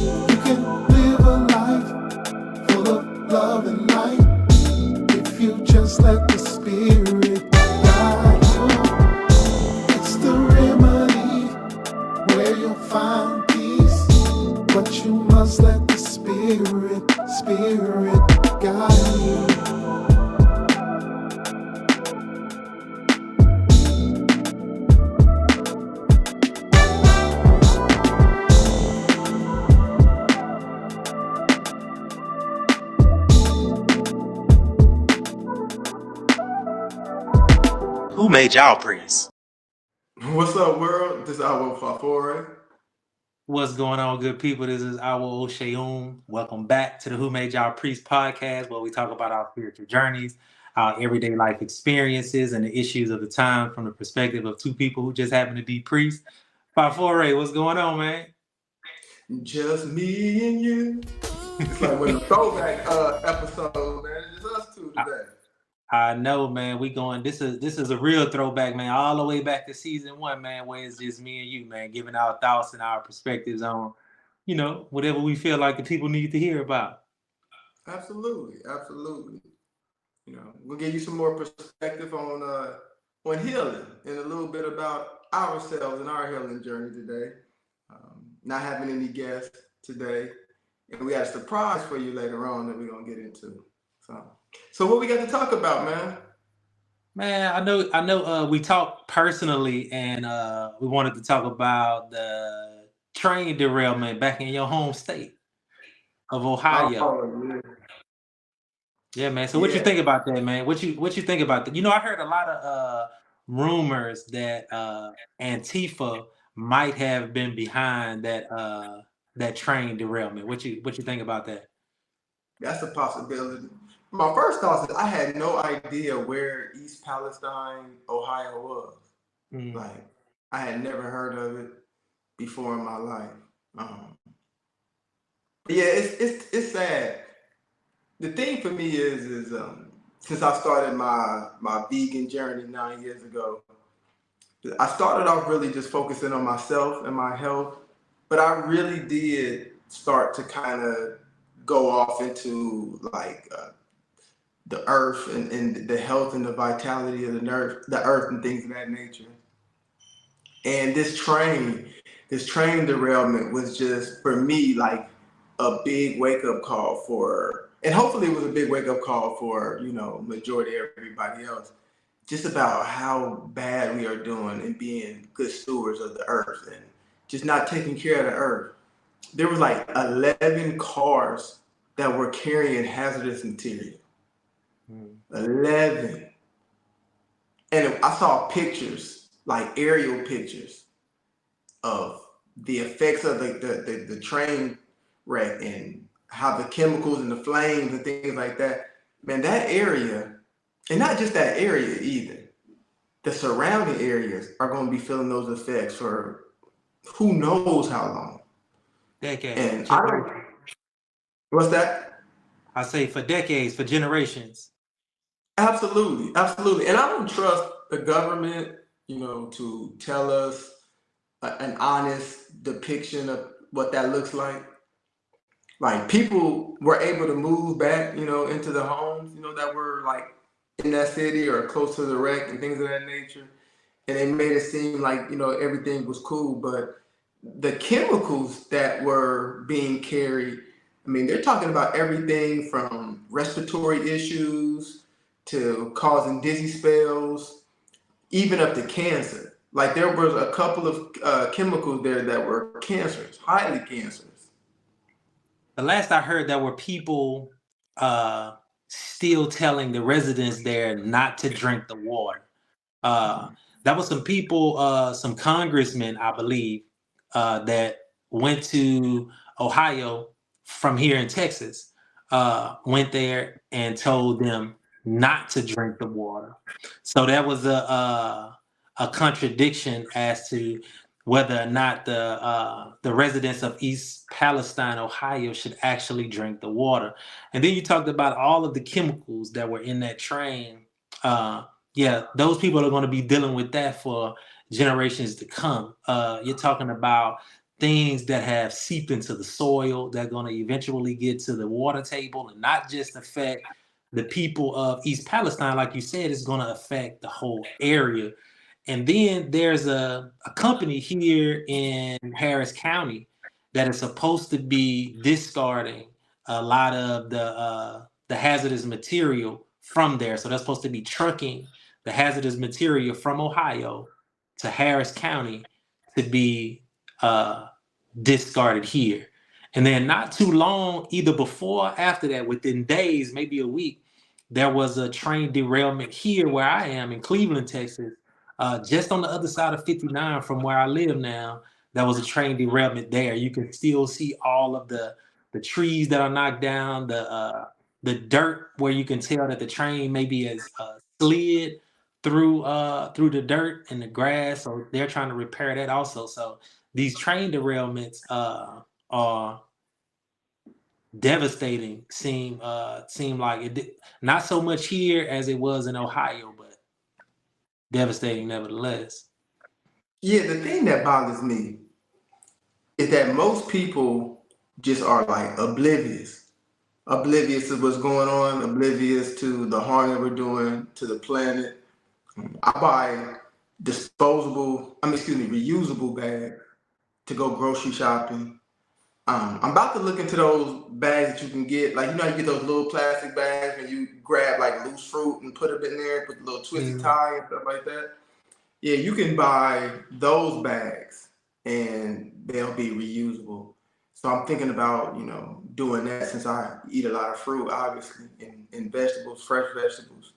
You can live a life full of love and light if you just let the Spirit guide you. It's the remedy where you'll find peace, but you must let the Spirit guide you. Who made y'all priests? What's up, world? This is our Fafore. What's going on, good people? This is our Oseun. Welcome back to the Who Made Y'all Priest podcast, where we talk about our spiritual journeys, our everyday life experiences, and the issues of the time from the perspective of two people who just happen to be priests. Fafore, what's going on, man? Just me and you. It's like when the throwback episode, man. It's just us two today. I know, man. We going. This is a real throwback, man. All the way back to season 1, man, where it's just me and you, man, giving our thoughts and our perspectives on, whatever we feel like the people need to hear about. Absolutely. We'll give you some more perspective on healing and a little bit about ourselves and our healing journey today. Not having any guests today, and we got a surprise for you later on that we're gonna get into. So what we got to talk about, man? Man, I know. We talked personally, and we wanted to talk about the train derailment back in your home state of Ohio. Oh, yeah, man. So what you think about that, man? What you think about that? I heard a lot of rumors that Antifa might have been behind that train derailment. What you think about that? That's a possibility. My first thought is I had no idea where East Palestine, Ohio was. Like, I had never heard of it before in my life. Yeah, it's sad. The thing for me is since I started my vegan journey 9 years ago, I started off really just focusing on myself and my health, but I really did start to kind of go off into like the earth and the health and the vitality of the earth and things of that nature. And this train derailment was just, for me, like a big wake-up call for, and hopefully it was a big wake-up call for, majority of everybody else, just about how bad we are doing and being good stewards of the earth and just not taking care of the earth. There was like 11 cars that were carrying hazardous material. 11. And I saw pictures, like aerial pictures of the effects of the train wreck and how the chemicals and the flames and things like that. Man, that area, and not just that area either, the surrounding areas are going to be feeling those effects for who knows how long. Decades. And what's that? I say for decades, for generations. Absolutely. And I don't trust the government, to tell us an honest depiction of what that looks like. Like, people were able to move back, into the homes, that were like in that city or close to the wreck and things of that nature. And they made it seem like, everything was cool. But the chemicals that were being carried, I mean, they're talking about everything from respiratory issues to causing dizzy spells, even up to cancer. Like, there was a couple of chemicals there that were cancerous, highly cancerous. The last I heard, there were people still telling the residents there not to drink the water. That was some people, some congressmen, I believe, that went to Ohio from here in Texas, went there and told them not to drink the water. So that was a contradiction as to whether or not the residents of East Palestine, Ohio, should actually drink the water. And then you talked about all of the chemicals that were in that train. Yeah, those people are going to be dealing with that for generations to come. You're talking about things that have seeped into the soil that are going to eventually get to the water table and not just affect the people of East Palestine, like you said, it's going to affect the whole area. And then there's a company here in Harris County that is supposed to be discarding a lot of the hazardous material from there. So they're supposed to be trucking the hazardous material from Ohio to Harris County to be discarded here. And then not too long, either before or after that, within days, maybe a week, there was a train derailment here where I am in Cleveland, Texas, just on the other side of 59 from where I live now. There was a train derailment there. You can still see all of the trees that are knocked down, the dirt where you can tell that the train maybe has slid through the dirt and the grass. So they're trying to repair that also. So these train derailments are devastating. Seem like it not so much here as it was in Ohio, but devastating nevertheless. Yeah, the thing that bothers me is that most people just are like oblivious to what's going on, oblivious to the harm that we're doing to the planet. I buy reusable bags to go grocery shopping. I'm about to look into those bags that you can get. Like, you know, you get those little plastic bags and you grab like loose fruit and put it in there, put a little twisty tie and stuff like that. Yeah, you can buy those bags and they'll be reusable. So I'm thinking about, you know, doing that since I eat a lot of fruit, obviously, and vegetables, fresh vegetables.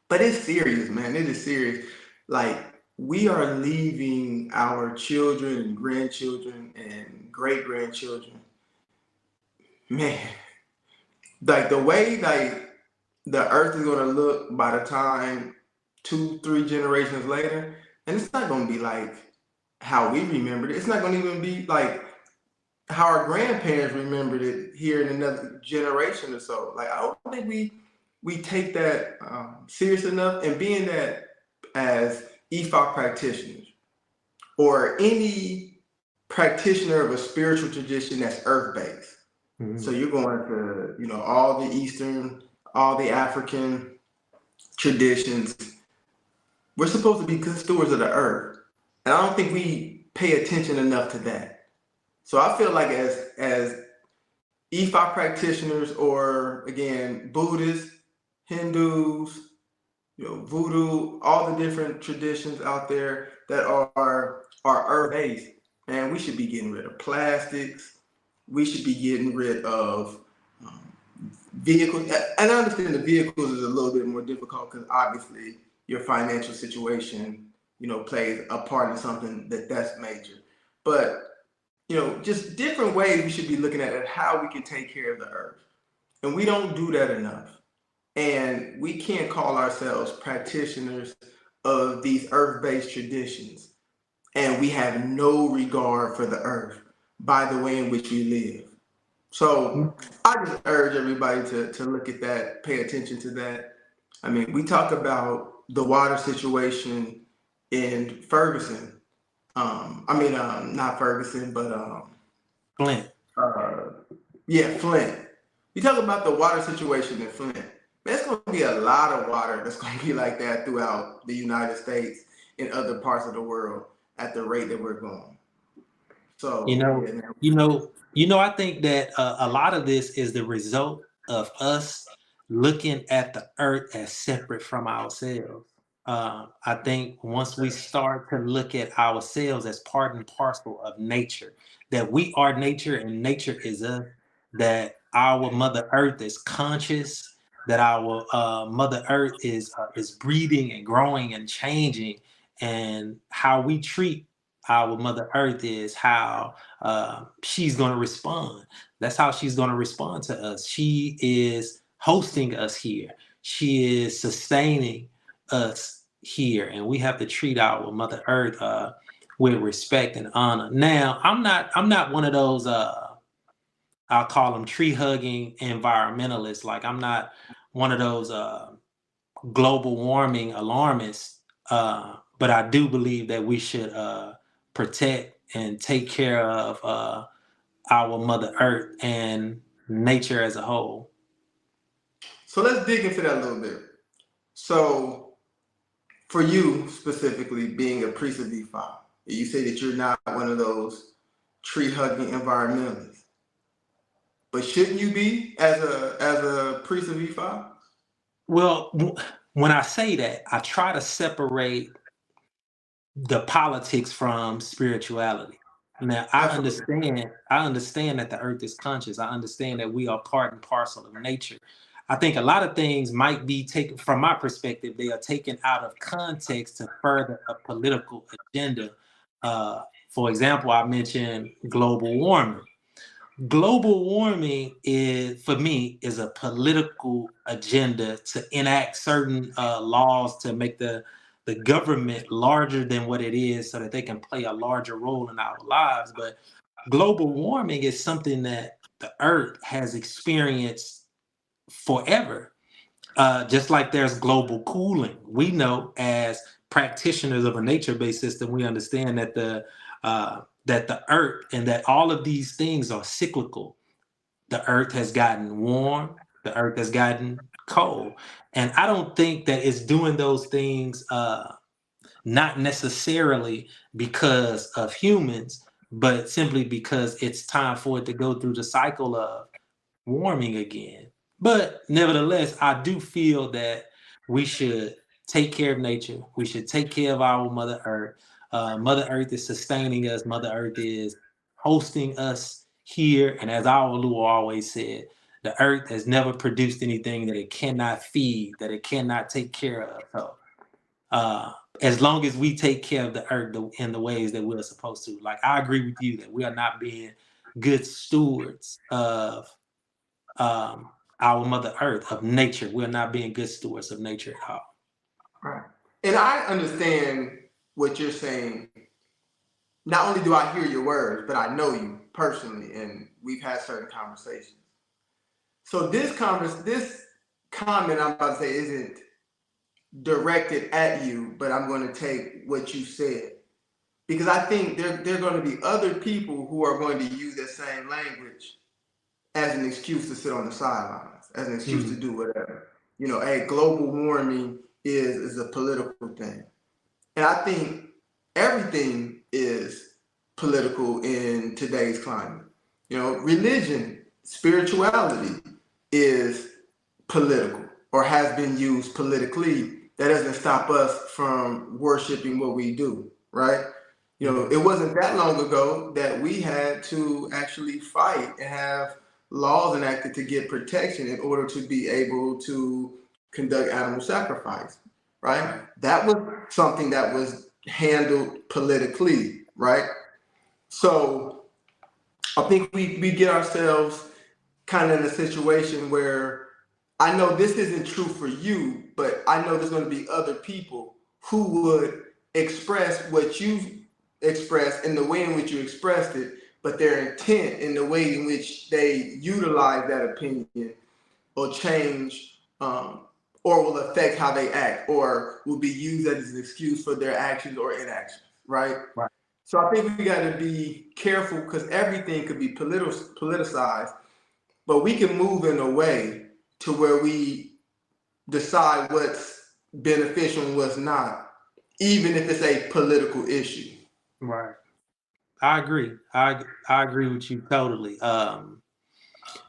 But it's serious, man. It is serious. Like, we are leaving our children and grandchildren and great grandchildren, man, like the way like the earth is gonna look by the time 2-3 generations later, and it's not gonna be like how we remembered it. It's not gonna even be like how our grandparents remembered it here in another generation or so. Like, I don't think we take that serious enough. And being that as EFOC practitioners or any practitioner of a spiritual tradition that's earth-based. Mm-hmm. So you're going to, you know, all the Eastern, all the African traditions. We're supposed to be good stewards of the earth. And I don't think we pay attention enough to that. So I feel like as EFOC practitioners, or again, Buddhists, Hindus, you know, voodoo, all the different traditions out there that are earth-based, and we should be getting rid of plastics. We should be getting rid of vehicles. And I understand the vehicles is a little bit more difficult because obviously your financial situation, you know, plays a part in something that's major. But, you know, just different ways we should be looking at how we can take care of the earth. And we don't do that enough. And we can't call ourselves practitioners of these earth-based traditions, and we have no regard for the earth by the way in which we live. So I just urge everybody to look at that, pay attention to that. I mean, we talk about the water situation in Ferguson. Not Ferguson, but Flint. Flint. We talk about the water situation in Flint. There's going to be a lot of water that's going to be like that throughout the United States and other parts of the world at the rate that we're going. So, I think that a lot of this is the result of us looking at the earth as separate from ourselves. I think once we start to look at ourselves as part and parcel of nature, that we are nature and nature is us, that our Mother Earth is conscious, that our Mother Earth is breathing and growing and changing, and how we treat our Mother Earth is how she's going to respond. That's how she's going to respond to us. She is hosting us here. She is sustaining us here, and we have to treat our Mother Earth with respect and honor. Now, I'm not one of those I'll call them tree hugging environmentalists. Like, I'm not one of those global warming alarmists, but I do believe that we should protect and take care of our Mother Earth and nature as a whole. So let's dig into that a little bit. So for you specifically, being a priest of Ifa, you say that you're not one of those tree-hugging environmentalists. But shouldn't you be as a priest of Ifa? Well, when I say that, I try to separate the politics from spirituality. Now, Absolutely. I understand that the earth is conscious. I understand that we are part and parcel of nature. I think a lot of things might be taken from my perspective, they are taken out of context to further a political agenda. For example, I mentioned global warming. Global warming is, for me, is a political agenda to enact certain laws to make the government larger than what it is so that they can play a larger role in our lives. But global warming is something that the earth has experienced forever. Just like there's global cooling. We know as practitioners of a nature-based system, we understand that the earth and that all of these things are cyclical. The earth has gotten warm, the earth has gotten cold. And I don't think that it's doing those things not necessarily because of humans, but simply because it's time for it to go through the cycle of warming again. But nevertheless, I do feel that we should take care of nature. We should take care of our Mother Earth. Mother Earth is sustaining us. Mother Earth is hosting us here. And as our Lord always said, the earth has never produced anything that it cannot feed, that it cannot take care of. So uh, as long as we take care of the earth in the ways that we're supposed to, like I agree with you that we are not being good stewards of our Mother Earth, of nature. We're not being good stewards of nature at all. Right. And I understand what you're saying. Not only do I hear your words, but I know you personally, and we've had certain conversations. So this comment I'm about to say isn't directed at you, but I'm going to take what you said because I think there are going to be other people who are going to use that same language as an excuse to sit on the sidelines, as an excuse to do whatever. You know, hey, global warming is a political thing. And I think everything is political in today's climate. You know, religion, spirituality is political or has been used politically. That doesn't stop us from worshiping what we do, right? You know, it wasn't that long ago that we had to actually fight and have laws enacted to get protection in order to be able to conduct animal sacrifice, right? That was something that was handled politically, right? So I think we get ourselves kind of in a situation where I know this isn't true for you, but I know there's going to be other people who would express what you expressed in the way in which you expressed it, but their intent in the way in which they utilize that opinion will change or will affect how they act or will be used as an excuse for their actions or inactions, right? Right. So I think we got to be careful because everything could be politicized, but we can move in a way to where we decide what's beneficial and what's not, even if it's a political issue. Right. I agree. I agree with you totally.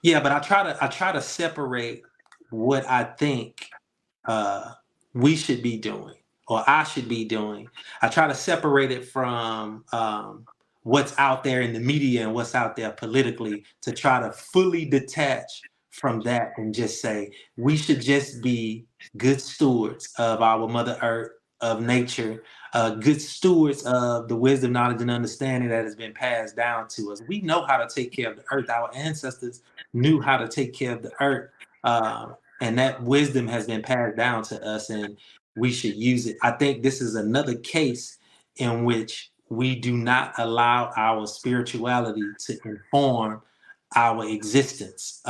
Yeah, but I try to separate what I think we should be doing or I should be doing. I try to separate it from what's out there in the media and what's out there politically to try to fully detach from that and just say we should just be good stewards of our Mother Earth, of nature, good stewards of the wisdom, knowledge, and understanding that has been passed down to us. We know how to take care of the earth. Our ancestors knew how to take care of the earth. And that wisdom has been passed down to us, and we should use it. I think this is another case in which we do not allow our spirituality to inform our existence.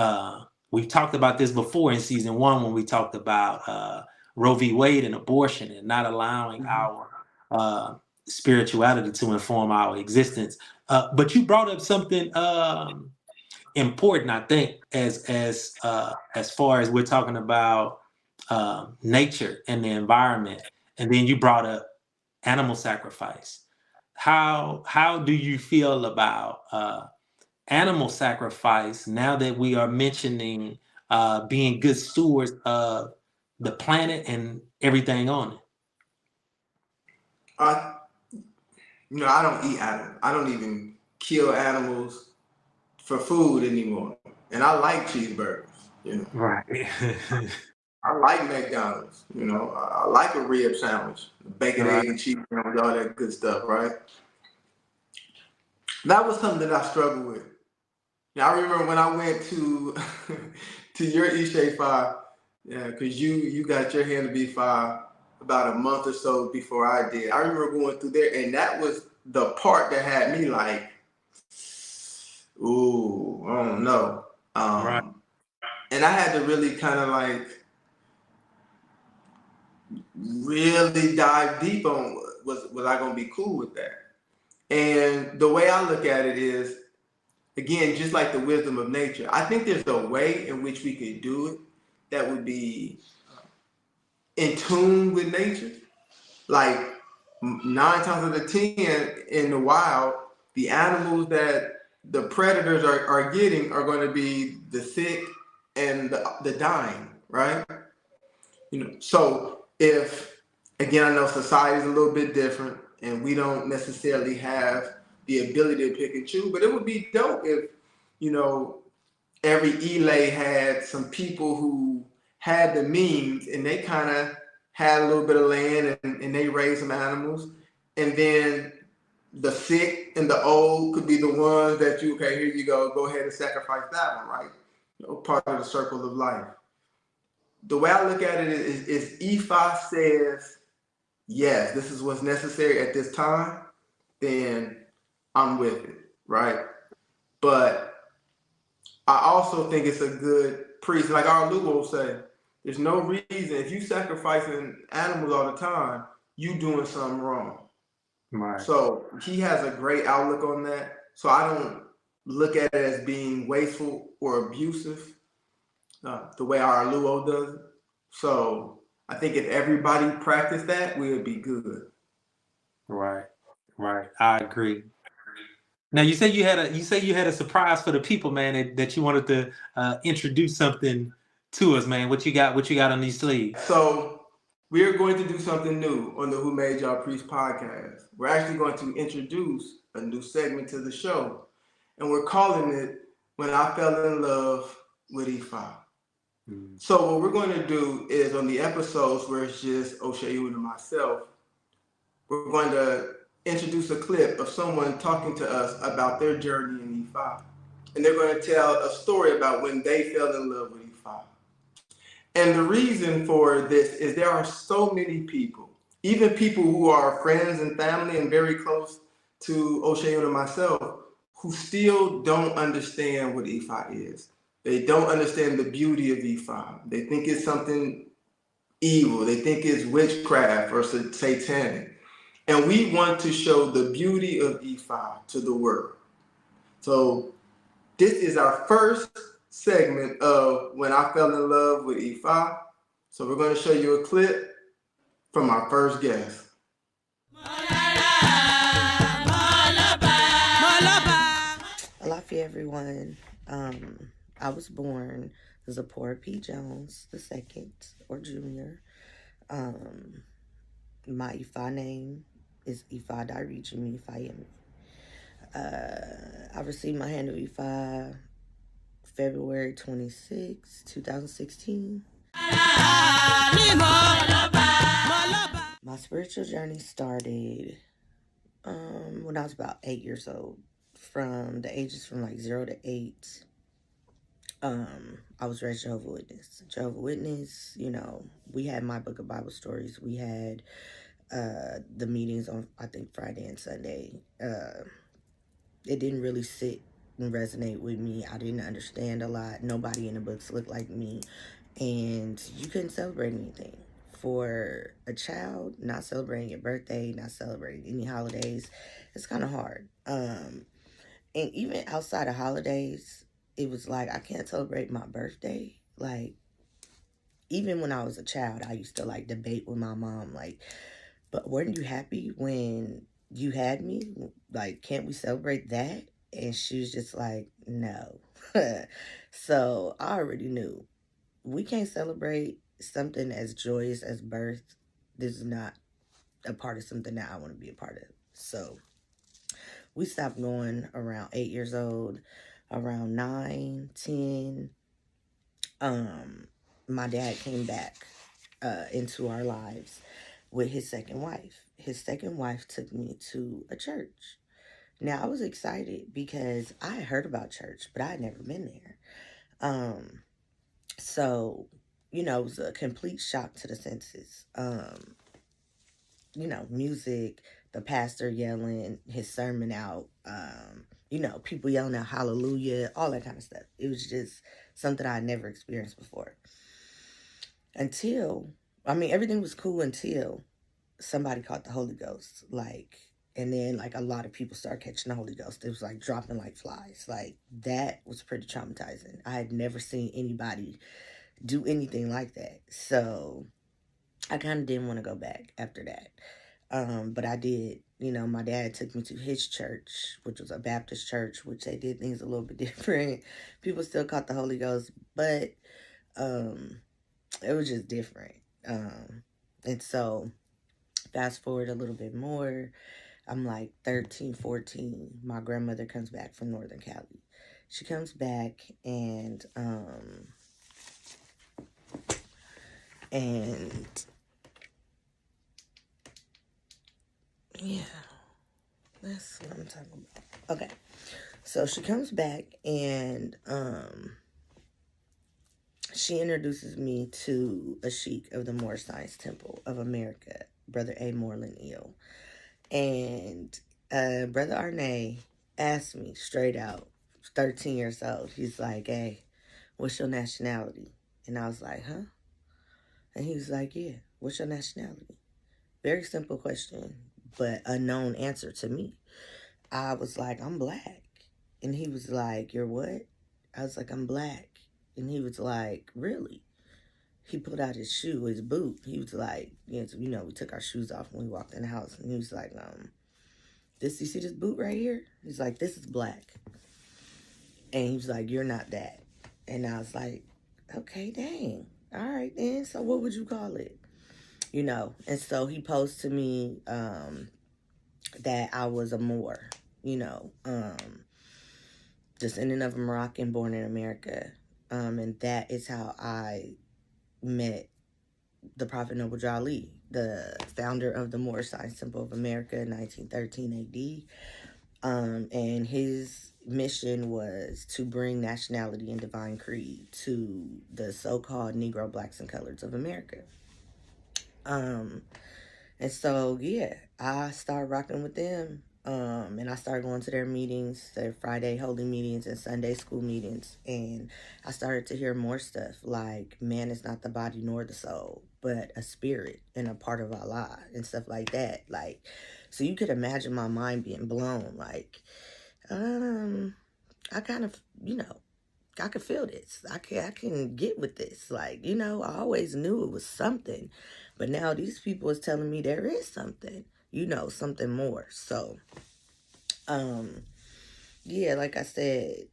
We've talked about this before in season 1 when we talked about Roe v. Wade and abortion and not allowing our spirituality to inform our existence. But you brought up something important, I think, as far as we're talking about nature and the environment, and then you brought up animal sacrifice. How do you feel about animal sacrifice now that we are mentioning being good stewards of the planet and everything on it? I, I don't eat animals. I don't even kill animals for food anymore. And I like cheeseburgers. Right. I like McDonald's. I like a rib sandwich, bacon, Right. egg, and cheese, all that good stuff, right? That was something that I struggled with. Now, I remember when I went to to your Ishe Five, yeah, because you got your hand to B5 about a month or so before I did. I remember going through there, and that was the part that had me like, ooh, I don't know. Right. And I had to really kind of like really dive deep on was I gonna be cool with that? And the way I look at it is, again, just like the wisdom of nature, I think there's a way in which we could do it that would be in tune with nature. Like 9 times out of 10 in the wild, the animals that the predators are getting are going to be the sick and the dying, right? So if, again, I know society is a little bit different and we don't necessarily have the ability to pick and choose, but it would be dope if, you know, every Elay had some people who had the means and they kind of had a little bit of land and they raised some animals. And then the sick and the old could be the ones that okay, here you go ahead and sacrifice that one, right? Part of the circle of life. The way I look at it is Ifa says, yes, this is what's necessary at this time, then I'm with it, right? But I also think it's a good priest. Like our Lugo will say, there's no reason, if you sacrificing animals all the time, you doing something wrong. Right. So he has a great outlook on that. So I don't look at it as being wasteful or abusive the way our Luo does it. So I think if everybody practiced that, we would be good. Right. I agree. Now you say you had a surprise for the people, man, that you wanted to introduce something to us, man. What you got on these sleeves? So we are going to do something new on the Who Made Y'all Priest podcast. We're actually going to introduce a new segment to the show, and we're calling it When I Fell in Love with Ifa. So what we're going to do is on the episodes where it's just Oseun and myself, we're going to introduce a clip of someone talking to us about their journey in Ifa. And they're going to tell a story about when they fell in love with Ifa. And the reason for this is there are so many people, even people who are friends and family and very close to Oseun and myself, who still don't understand what Ifa is. They don't understand the beauty of Ifa. They think it's something evil. They think it's witchcraft or satanic. And we want to show the beauty of Ifa to the world. So this is our first segment of When I Fell in Love with Ifa. So we're going to show you a clip from our first guest. Alafia, everyone. I was born as a poor P. Jones the second or junior. My Ifa name is Ifa Dairichimi Fayemi. I received my hand of Ifa February 26, 2016. My spiritual journey started when I was about 8 years old. From the ages from like 0 to 8, I was raised Jehovah's Witness. Jehovah's Witness, we had my book of Bible stories. We had the meetings on, I think, Friday and Sunday. It didn't really sit and resonate with me. I didn't understand a lot. Nobody in the books looked like me. And you couldn't celebrate anything for a child, not celebrating your birthday, not celebrating any holidays, it's kind of hard. And even outside of holidays, it was like I can't celebrate my birthday. Like, even when I was a child, I used to like debate with my mom, like, but weren't you happy when you had me? Like, can't we celebrate that? And she was just like, no. So I already knew we can't celebrate something as joyous as birth. This is not a part of something that I want to be a part of. So we stopped going around 8 years old. Around 9, 10, my dad came back into our lives with his second wife. His second wife took me to a church. Now, I was excited because I had heard about church, but I had never been there. So, you know, it was a complete shock to the senses. You know, music, the pastor yelling his sermon out, you know, people yelling out hallelujah, all that kind of stuff. It was just something I had never experienced before. Until, I mean, everything was cool until somebody caught the Holy Ghost. Like, and then like a lot of people started catching the Holy Ghost. It was like dropping like flies. Like, that was pretty traumatizing. I had never seen anybody do anything like that. So I kind of didn't want to go back after that. But I did. You know, my dad took me to his church, which was a Baptist church, which they did things a little bit different. People still caught the Holy Ghost, but it was just different. And so fast forward a little bit more, I'm like 13, 14. My grandmother comes back from Northern Cali. She comes back and yeah, that's what I'm talking about. Okay. So she comes back and she introduces me to a sheik of the Moorish Science Temple of America, Brother A. Moreland Eel. And Brother Arne asked me straight out, 13 years old, he's like, hey, what's your nationality? And I was like, huh? And he was like, yeah, what's your nationality? Very simple question, but unknown answer to me. I was like, I'm black. And he was like, you're what? I was like, I'm black. And he was like, really? He pulled out his shoe, his boot. He was like, you know, we took our shoes off when we walked in the house. And he was like, you see this boot right here? He's like, this is black. And he was like, you're not that. And I was like, okay, dang. All right, then. So what would you call it? You know, and so he posed to me that I was a Moor, you know, descendant of a Moroccan, born in America. And that is how I met the Prophet Noble Jali, the founder of the Moorish Science Temple of America in 1913 AD. And his mission was to bring nationality and divine creed to the so-called Negro, blacks, and coloreds of America. And so, yeah, I started rocking with them. And I started going to their meetings, their Friday holy meetings and Sunday school meetings. And I started to hear more stuff like man is not the body nor the soul, but a spirit and a part of Allah and stuff like that. Like, so you could imagine my mind being blown. Like, I kind of, you know, I could feel this. I can get with this. Like, you know, I always knew it was something. But now these people is telling me there is something, you know, something more. So, yeah, like I said,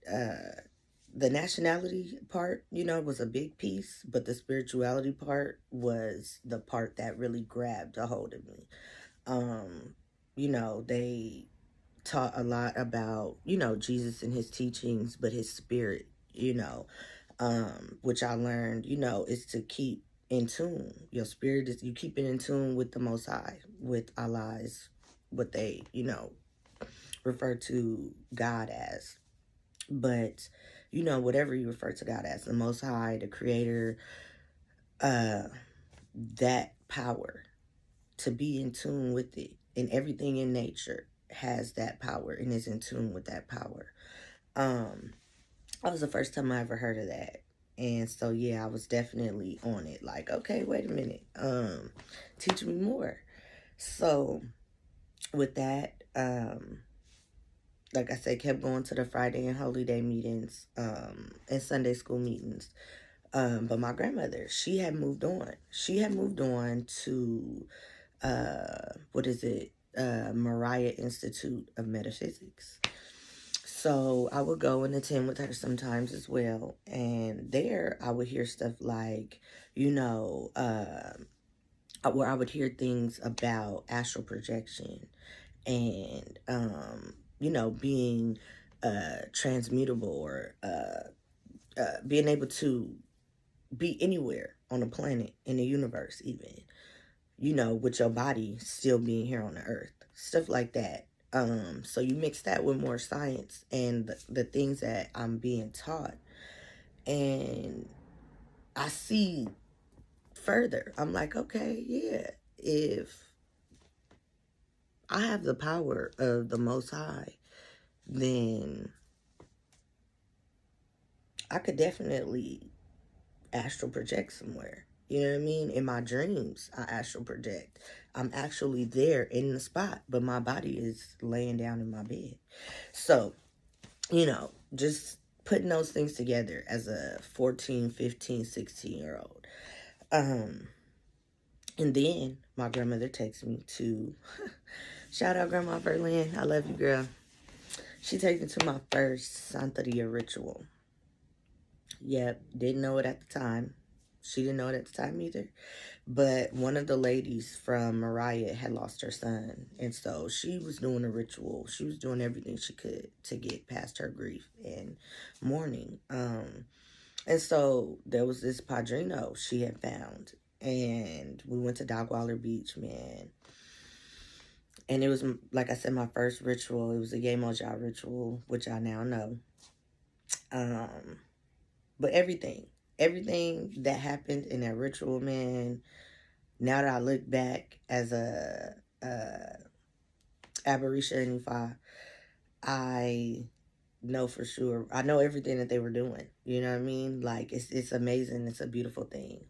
the nationality part, you know, was a big piece, but the spirituality part was the part that really grabbed a hold of me. You know, they taught a lot about, you know, Jesus and his teachings, but his spirit, you know, which I learned, you know, is to keep in tune. Your spirit is, you keep it in tune with the Most High, with Allah is what they, you know, refer to God as. But, you know, whatever you refer to God as, the Most High, the Creator, that power, to be in tune with it, and everything in nature has that power and is in tune with that power. That was the first time I ever heard of that. And so, yeah, I was definitely on it. Like, okay, wait a minute. Teach me more. So with that, like I said, kept going to the Friday and Holy Day meetings, and Sunday school meetings. But my grandmother, she had moved on. She had moved on to, Mariah Institute of Metaphysics. So I would go and attend with her sometimes as well. And there I would hear stuff like, where I would hear things about astral projection and, being transmutable, or being able to be anywhere on the planet, in the universe, even, with your body still being here on the earth, stuff like that. So you mix that with more science and the things that I'm being taught, and I see further. I'm like, okay, yeah, if I have the power of the Most High, then I could definitely astral project somewhere. You know what I mean? In my dreams, I astral project. I'm actually there in the spot, but my body is laying down in my bed. So, just putting those things together as a 14, 15, 16-year-old. And then my grandmother takes me to, shout out Grandma Berlin, I love you, girl. She takes me to my first Santeria ritual. Yep, didn't know it at the time. She didn't know it at the time either. But one of the ladies from Mariah had lost her son. And so she was doing a ritual. She was doing everything she could to get past her grief and mourning. And so there was this padrino she had found. And we went to Dogwaller Beach, man. And it was, like I said, my first ritual. It was a Yemoja ritual, which I now know. But everything that happened in that ritual, man, now that I look back as a Aberisha Ifa, I know for sure. I know everything that they were doing. You know what I mean? Like, it's amazing. It's a beautiful thing.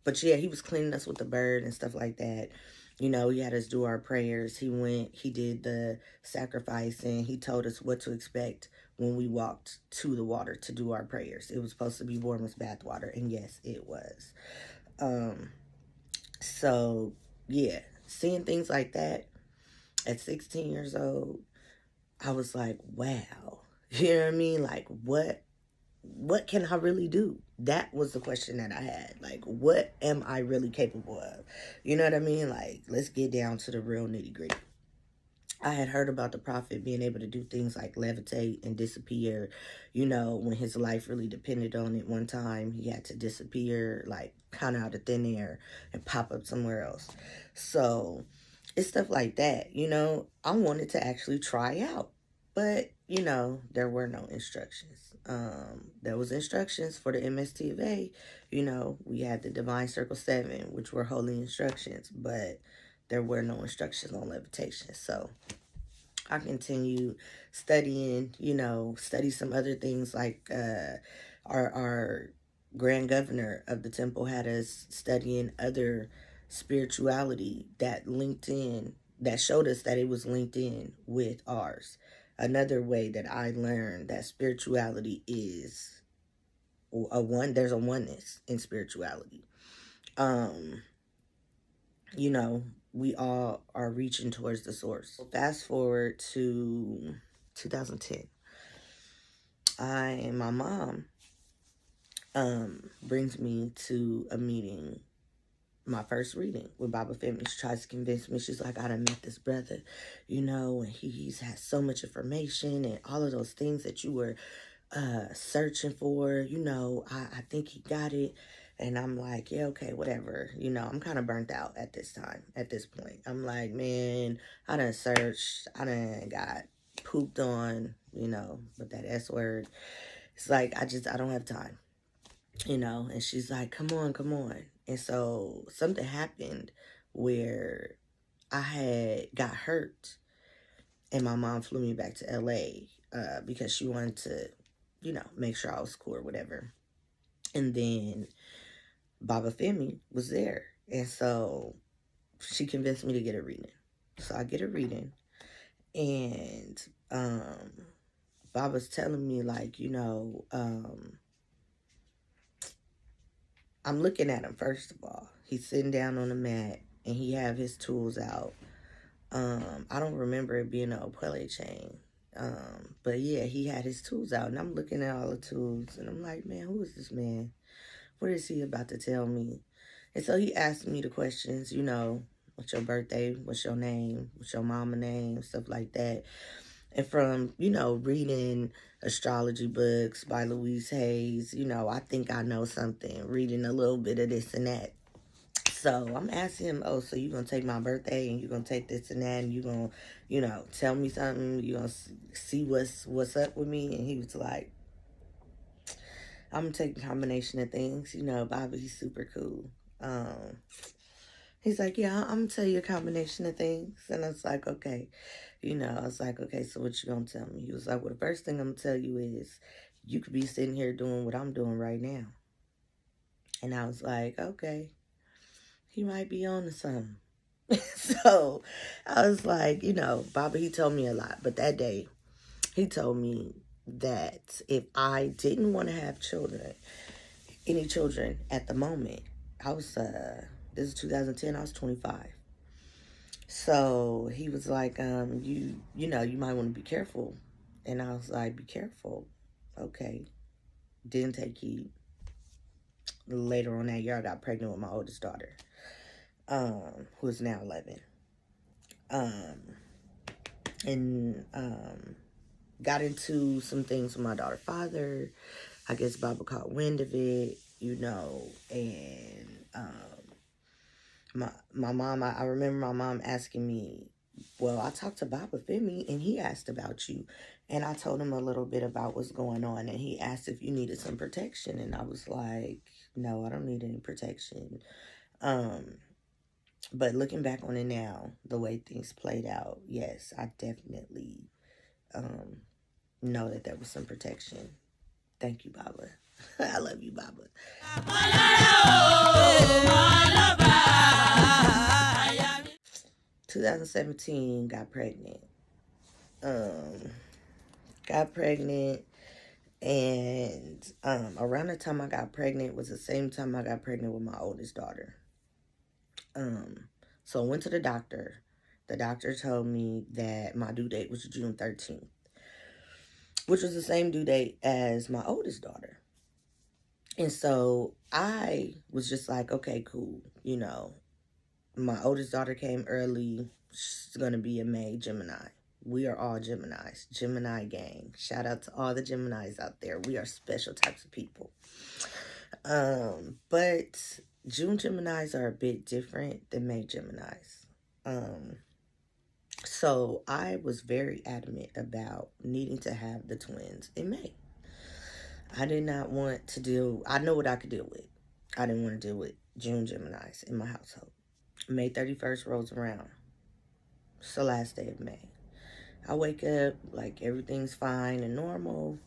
But yeah, he was cleaning us with the bird and stuff like that. He had us do our prayers. He did the sacrifice, and he told us what to expect when we walked to the water to do our prayers. It was supposed to be warm as bath water, and yes, it was. So yeah, seeing things like that at 16 years old, I was like, wow. You know what I mean? Like, what can I really do? That was the question that I had. Like, what am I really capable of? You know what I mean? Like, let's get down to the real nitty gritty. I had heard about the prophet being able to do things like levitate and disappear. When his life really depended on it. One time he had to disappear, like, kind of out of thin air and pop up somewhere else. So it's stuff like that. I wanted to actually try out. But, there were no instructions. There was instructions for the MSTFA. We had the Divine Circle 7, which were holy instructions, but there were no instructions on levitation. So I continued studying, study some other things, like our grand governor of the temple had us studying other spirituality that showed us that it was linked in with ours. Another way that I learned that spirituality is there's a oneness in spirituality. We all are reaching towards the source. Fast forward to 2010. My mom brings me to a meeting, my first reading with Baba Femi. She tries to convince me. She's like, I done met this brother, and he's has so much information and all of those things that you were searching for. I think he got it. And I'm like, yeah, okay, whatever. I'm kind of burnt out at this point. I'm like, man, I done searched. I done got pooped on, with that S word. It's like, I don't have time, And she's like, come on. And so something happened where I had got hurt. And my mom flew me back to LA because she wanted to, make sure I was cool or whatever. And then Baba Femi was there. And so she convinced me to get a reading. So I get a reading. And Baba's telling me, like, I'm looking at him, first of all. He's sitting down on the mat, and he have his tools out. I don't remember it being an Opele chain. But yeah, he had his tools out, and I'm looking at all the tools, and I'm like, man, who is this man? What is he about to tell me? And so he asked me the questions, what's your birthday? What's your name? What's your mama name? Stuff like that. And from, reading astrology books by Louise Hayes, I think I know something, reading a little bit of this and that. So I'm asking him, oh, so you're going to take my birthday and you're going to take this and that and you're going to, tell me something, you're going to see what's up with me? And he was like, I'm going to take a combination of things. Bobby, he's super cool. He's like, yeah, I'm going to tell you a combination of things. And I was like, okay. I was like, okay, so what you going to tell me? He was like, well, the first thing I'm going to tell you is you could be sitting here doing what I'm doing right now. And I was like, okay, he might be on to something. So I was like, Bobby, he told me a lot. But that day, he told me that if I didn't want to have any children at the moment, I was, this is 2010, I was 25. So he was like, you might want to be careful. And I was like, be careful. Okay. Didn't take heed. Later on that year, I got pregnant with my oldest daughter, who is now 11. Got into some things with my daughter's father. I guess Baba caught wind of it, and my mom, I remember my mom asking me, well, I talked to Baba Femi and he asked about you. And I told him a little bit about what's going on. And he asked if you needed some protection. And I was like, no, I don't need any protection. But looking back on it now, the way things played out, yes, I definitely know that there was some protection. Thank you, Baba. I love you, Baba. 2017, got pregnant. And around the time I got pregnant was the same time I got pregnant with my oldest daughter. So I went to the doctor. The doctor told me that my due date was June 13th, which was the same due date as my oldest daughter. And so I was just like, okay, cool. My oldest daughter came early. She's going to be a May Gemini. We are all Geminis. Gemini gang. Shout out to all the Geminis out there. We are special types of people. But June Geminis are a bit different than May Geminis. So I was very adamant about needing to have the twins in May. I did not want to I know what I could deal with. I didn't want to deal with June Geminis in my household. May 31st rolls around. It's the last day of May. I wake up like everything's fine and normal.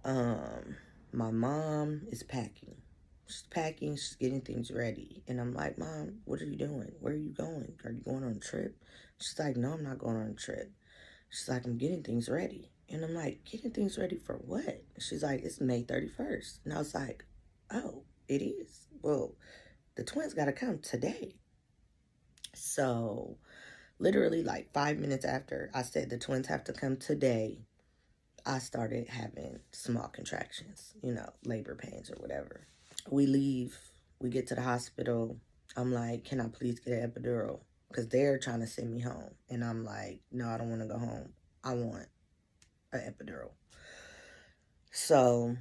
My mom is packing. She's packing, she's getting things ready. And I'm like, Mom, what are you doing? Where are you going? Are you going on a trip? She's like, no, I'm not going on a trip. She's like, I'm getting things ready. And I'm like, getting things ready for what? She's like, it's May 31st. And I was like, oh, it is? Well, the twins got to come today. So literally like 5 minutes after I said the twins have to come today, I started having small contractions, labor pains or whatever. We leave, we get to the hospital. I'm like, can I please get an epidural? Because they're trying to send me home. And I'm like, no, I don't want to go home. I want an epidural. So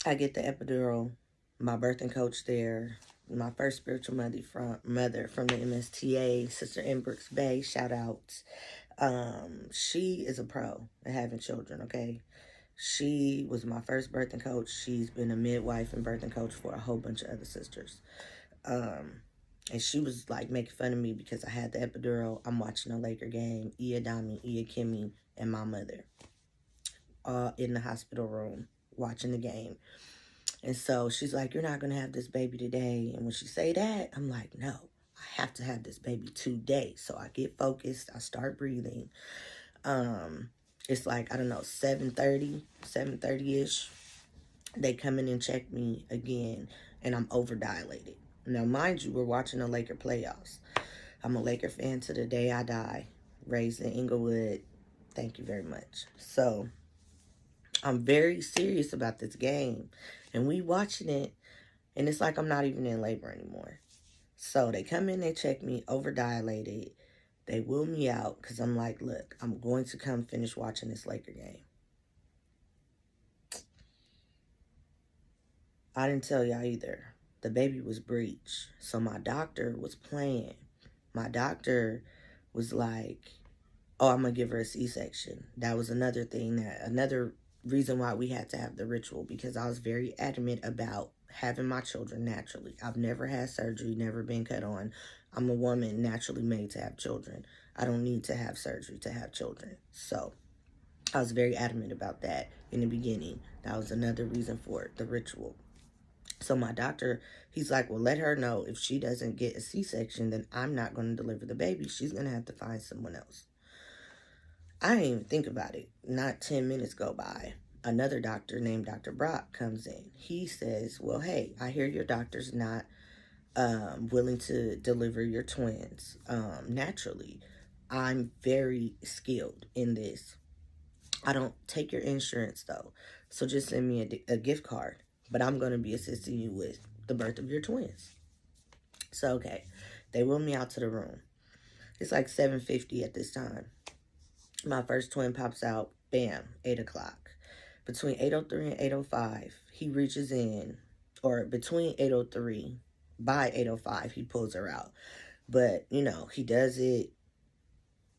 I get the epidural. My birthing coach there, my first spiritual mother from the MSTA, Sister M. Brooks Bay, shout out. She is a pro at having children, okay? She was my first birthing coach. She's been a midwife and birthing coach for a whole bunch of other sisters. And she was like making fun of me because I had the epidural. I'm watching a Laker game. Ia Dami, Ia Kimmy, and my mother in the hospital room watching the game. And so she's like, you're not going to have this baby today. And when she say that, I'm like, no, I have to have this baby today. So I get focused. I start breathing. It's like, I don't know, 7:30-ish. They come in and check me again, and I'm over dilated. Now, mind you, we're watching the Laker playoffs. I'm a Laker fan to the day I die. Raised in Inglewood. Thank you very much. So I'm very serious about this game. And we watching it, and it's like I'm not even in labor anymore. So they come in, they check me, over dilated. They wheel me out because I'm like, look, I'm going to come finish watching this Laker game. I didn't tell y'all either. The baby was breech. So my doctor was playing. My doctor was like, oh, I'm going to give her a C-section. That was another reason why we had to have the ritual, because I was very adamant about having my children naturally. I've never had surgery, never been cut on. I'm a woman naturally made to have children. I don't need to have surgery to have children. So I was very adamant about that in the beginning. That was another reason for it, the ritual. So my doctor, he's like, well, let her know if she doesn't get a C-section, then I'm not going to deliver the baby. She's going to have to find someone else. I didn't even think about it. Not 10 minutes go by. Another doctor named Dr. Brock comes in. He says, well, hey, I hear your doctor's not willing to deliver your twins naturally. I'm very skilled in this. I don't take your insurance, though. So just send me a gift card. But I'm going to be assisting you with the birth of your twins. So, okay. They wheel me out to the room. It's like 7:50 at this time. My first twin pops out. Bam. 8 o'clock. Between 8:03 and 8:05, he reaches in. Or between 8:03, by 8:05, he pulls her out. But, he does it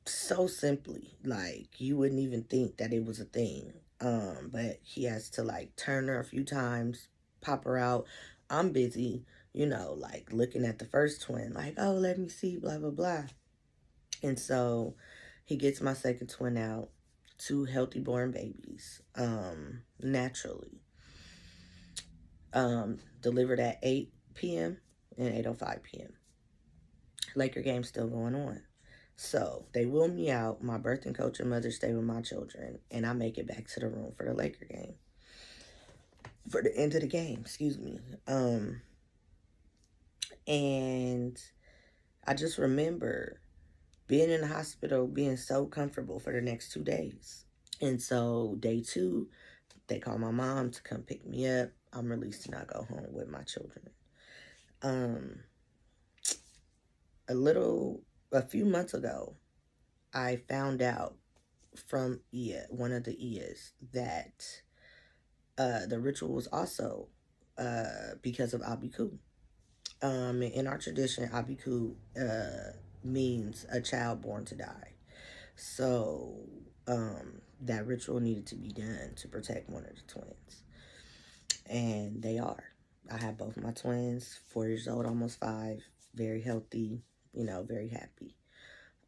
so simply. Like, you wouldn't even think that it was a thing. But he has to like turn her a few times, pop her out. I'm busy, like looking at the first twin, like, oh, let me see, blah, blah, blah. And so he gets my second twin out, 2 healthy born babies, naturally. Delivered at 8 p.m. and 8:05 p.m. Laker game still going on. So they wheel me out. My birthing coach and mother stay with my children, and I make it back to the room for the Laker game. For the end of the game, excuse me. And I just remember being in the hospital, being so comfortable for the next 2 days. And so day 2, they call my mom to come pick me up. I'm released and I go home with my children. A few months ago, I found out from one of the Ias, that the ritual was also because of Abiku. In our tradition, Abiku means a child born to die. So that ritual needed to be done to protect one of the twins. And they are. I have both my twins, 4 years old, almost 5, very healthy, very happy.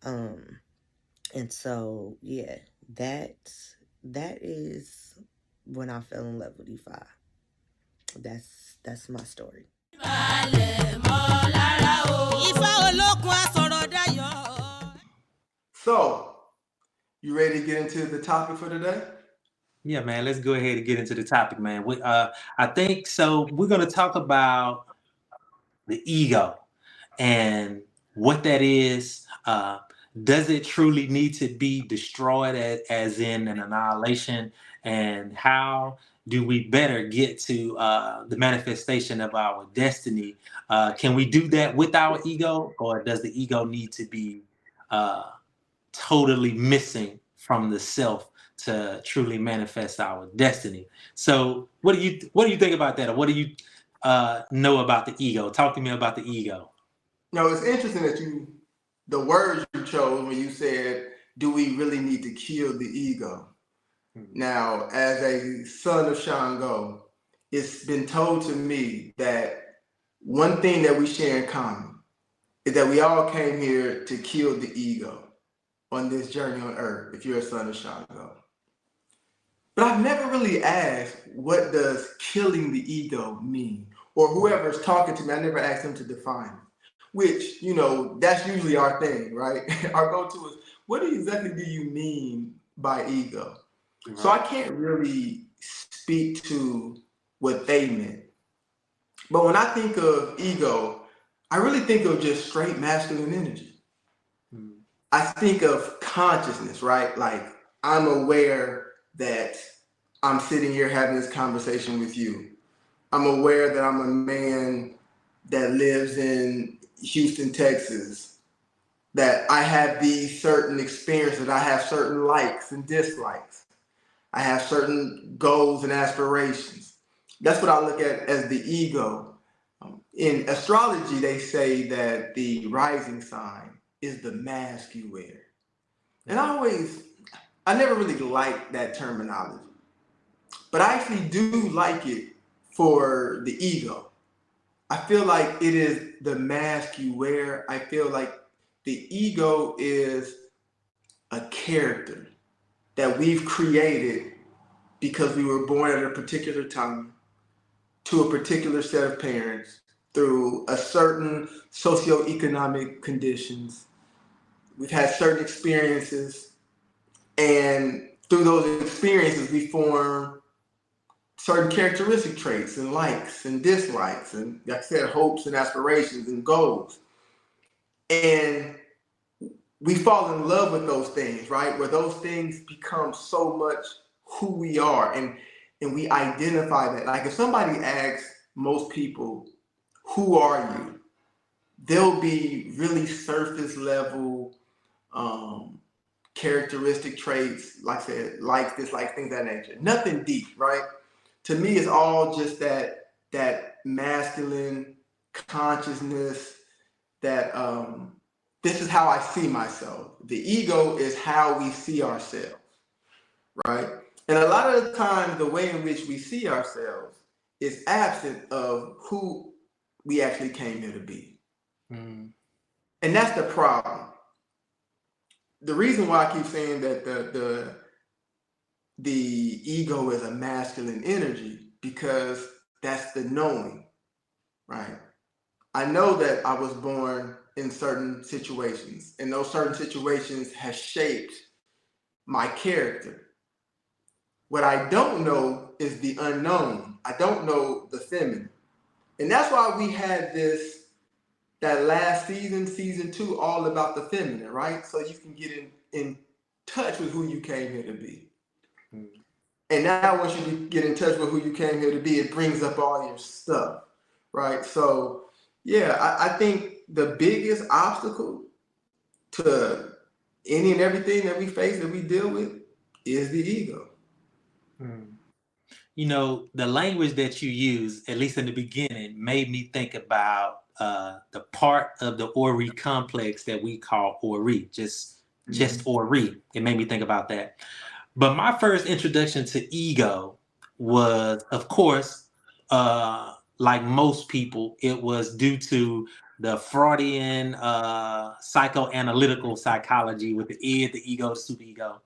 And so, yeah, that is when I fell in love with Ifa. That's my story. So, you ready to get into the topic for today? Yeah, man, let's go ahead and get into the topic, man. I think so. We're going to talk about the ego and what that is. Does it truly need to be destroyed as in an annihilation? And how do we better get to the manifestation of our destiny? Can we do that with our ego, or does the ego need to be totally missing from the self to truly manifest our destiny? So what do you think about that? Or what do you know about the ego? Talk to me about the ego. It's interesting that the words you chose when you said, do we really need to kill the ego? Mm-hmm. Now, as a son of Shango, it's been told to me that one thing that we share in common is that we all came here to kill the ego on this journey on earth, if you're a son of Shango. But I've never really asked, what does killing the ego mean? Or whoever's talking to me, I never asked them to define it. Which, that's usually our thing, right? Our go-to is, what exactly do you mean by ego? Right. So I can't really speak to what they meant. But when I think of ego, I really think of just straight masculine energy. I think of consciousness, right? Like, I'm aware that I'm sitting here having this conversation with you. I'm aware that I'm a man that lives in Houston, Texas, that I have these certain experiences, I have certain likes and dislikes. I have certain goals and aspirations. That's what I look at as the ego. In astrology, they say that the rising sign is the mask you wear. And I never really liked that terminology, but I actually do like it for the ego. I feel like it is the mask you wear. I feel like the ego is a character that we've created because we were born at a particular time to a particular set of parents through a certain socioeconomic conditions. We've had certain experiences, and through those experiences, we form certain characteristic traits and likes and dislikes, and like I said, hopes and aspirations and goals. And we fall in love with those things, right? Where those things become so much who we are, and we identify that. Like, if somebody asks most people, who are you? They'll be really surface level characteristic traits, like I said, like dislikes, things of that nature. Nothing deep, right? To me, it's all just that masculine consciousness, that this is how I see myself. The ego is how we see ourselves, right? And a lot of the time, the way in which we see ourselves is absent of who we actually came here to be. And that's the problem. The reason why I keep saying that the ego is a masculine energy, because that's the knowing, right? I know that I was born in certain situations, and those certain situations have shaped my character. What I don't know is the unknown. I don't know the feminine. And that's why we had that last season, season 2, all about the feminine, right? So you can get in touch with who you came here to be. And now once you get in touch with who you came here to be, it brings up all your stuff, right? So yeah, I think the biggest obstacle to any and everything that we face, that we deal with, is the ego. The language that you use, at least in the beginning, made me think about the part of the Ori complex that we call Ori, just Ori. It made me think about that. But my first introduction to ego was, of course, like most people, it was due to the Freudian psychoanalytical psychology with the id, the ego, the superego.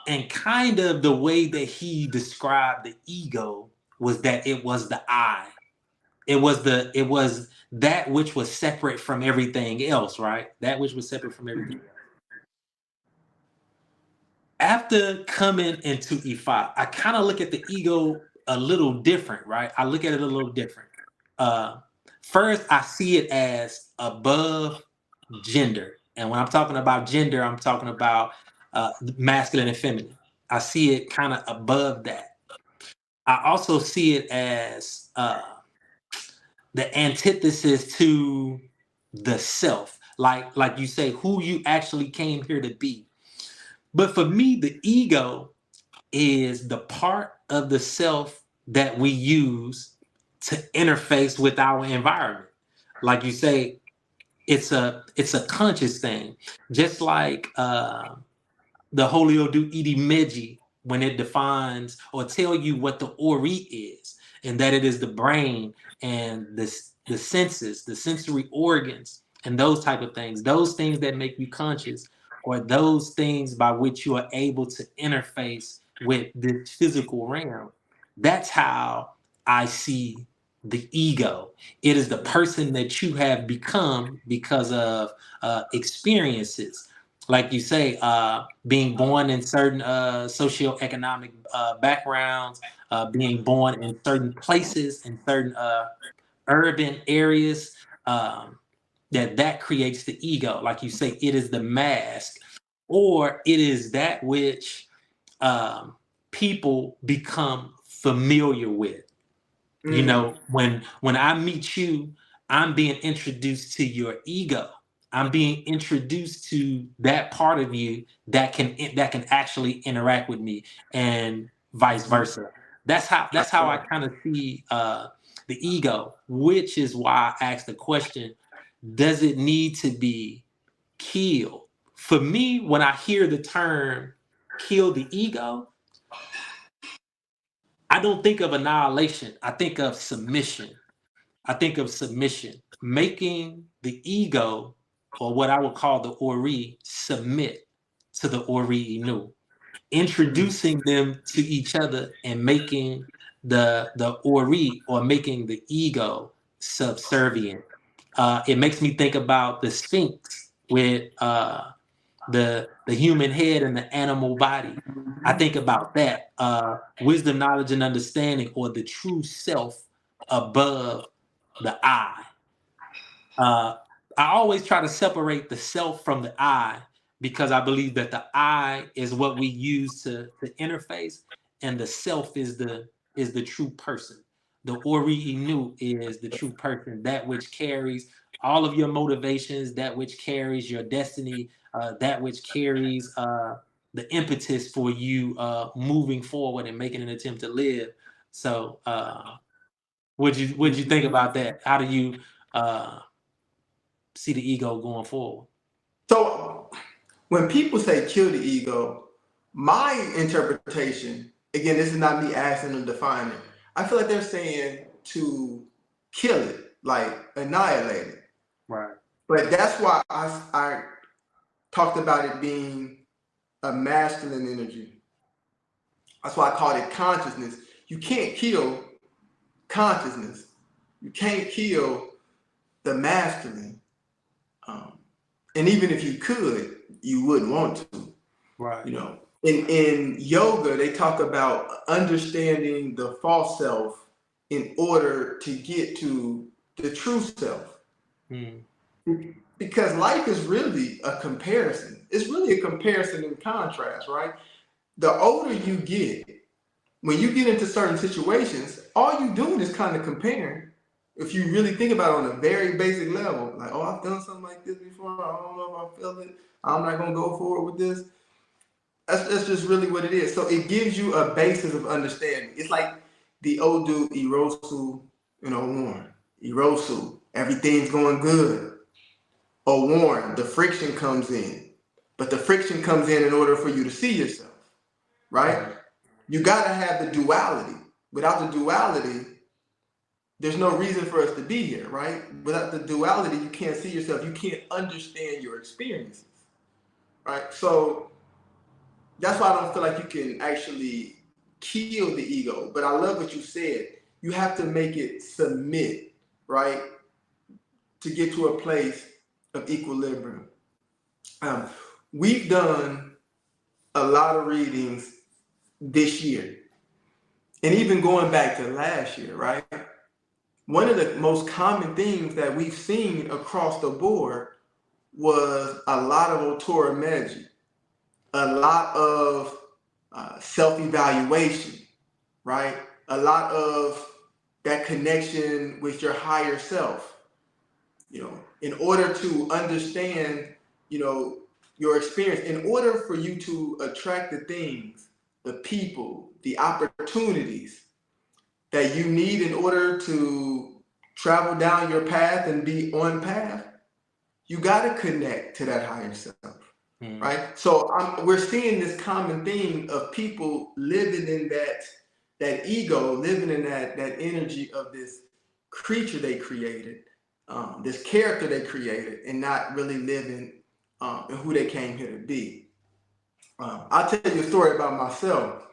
And kind of the way that he described the ego was that it was the I. It was that which was separate from everything else, right? That which was separate from everything else. After coming into Ifa, I kind of look at the ego a little different, right? I look at it a little different. First, I see it as above gender. And when I'm talking about gender, I'm talking about masculine and feminine. I see it kind of above that. I also see it as the antithesis to the self, like you say, who you actually came here to be. But for me, the ego is the part of the self that we use to interface with our environment. Like you say, it's a conscious thing, just like the Holy Odu Idi Meji, when it defines or tell you what the Ori is, and that it is the brain and the senses, the sensory organs, and those type of things, those things that make you conscious or those things by which you are able to interface with this physical realm. That's how I see the ego. It is the person that you have become because of experiences. Like you say, being born in certain socioeconomic backgrounds, being born in certain places, in certain urban areas, that creates the ego. Like you say, it is the mask, or it is that which people become familiar with. You Mm. know, when I meet you, I'm being introduced to your ego. I'm being introduced to that part of you that can actually interact with me, and vice versa. That's how I kind of see the ego, which is why I asked the question: does it need to be killed? For me, when I hear the term "kill the ego," I don't think of annihilation. I think of submission. Making the ego, or what I would call the Ori, submit to the Ori Inu, introducing them to each other and making the Ori, or making the ego, subservient. It makes me think about the Sphinx with the human head and the animal body. I think about that wisdom, knowledge, and understanding, or the true self above the I. Uh, I always try to separate the self from the I, because I believe that the I is what we use to interface, and the self is the true person. The Ori Inu is the true person, that which carries all of your motivations, that which carries your destiny, that which carries the impetus for you moving forward and making an attempt to live. So, would you think about that? How do you uh, see the ego going forward? So when people say kill the ego, my interpretation, again, this is not me asking them to define it. I feel like they're saying to kill it, like annihilate it. Right. But that's why I talked about it being a masculine energy. That's why I called it consciousness. You can't kill consciousness. You can't kill the masculine. Um, and even if you could, you wouldn't want to. Right. You know, in yoga, they talk about understanding the false self in order to get to the true self. Mm. Because life is really a comparison. It's really a comparison and contrast, right? The older you get, when you get into certain situations, all you doing is kind of comparing. If you really think about it on a very basic level, like, oh, I've done something like this before. I don't know if I feel it. I'm not gonna go forward with this. That's just really what it is. So it gives you a basis of understanding. It's like the old dude Erosu, Warren. Erosu, everything's going good. Or Warren, the friction comes in. But the friction comes in order for you to see yourself, right? Right. You gotta have the duality. Without the duality, there's no reason for us to be here, right? Without the duality, you can't see yourself. You can't understand your experiences, right? So that's why I don't feel like you can actually kill the ego. But I love what you said. You have to make it submit, right? To get to a place of equilibrium. Um, we've done a lot of readings this year, and even going back to last year, right? One of the most common things that we've seen across the board was a lot of otorameji, a lot of self-evaluation, right? A lot of that connection with your higher self, in order to understand, your experience, in order for you to attract the things, the people, the opportunities that you need in order to travel down your path and be on path, you got to connect to that higher self. Mm. Right. So we're seeing this common theme of people living in that ego, living in that energy of this creature they created, this character they created, and not really living and who they came here to be. I'll tell you a story about myself.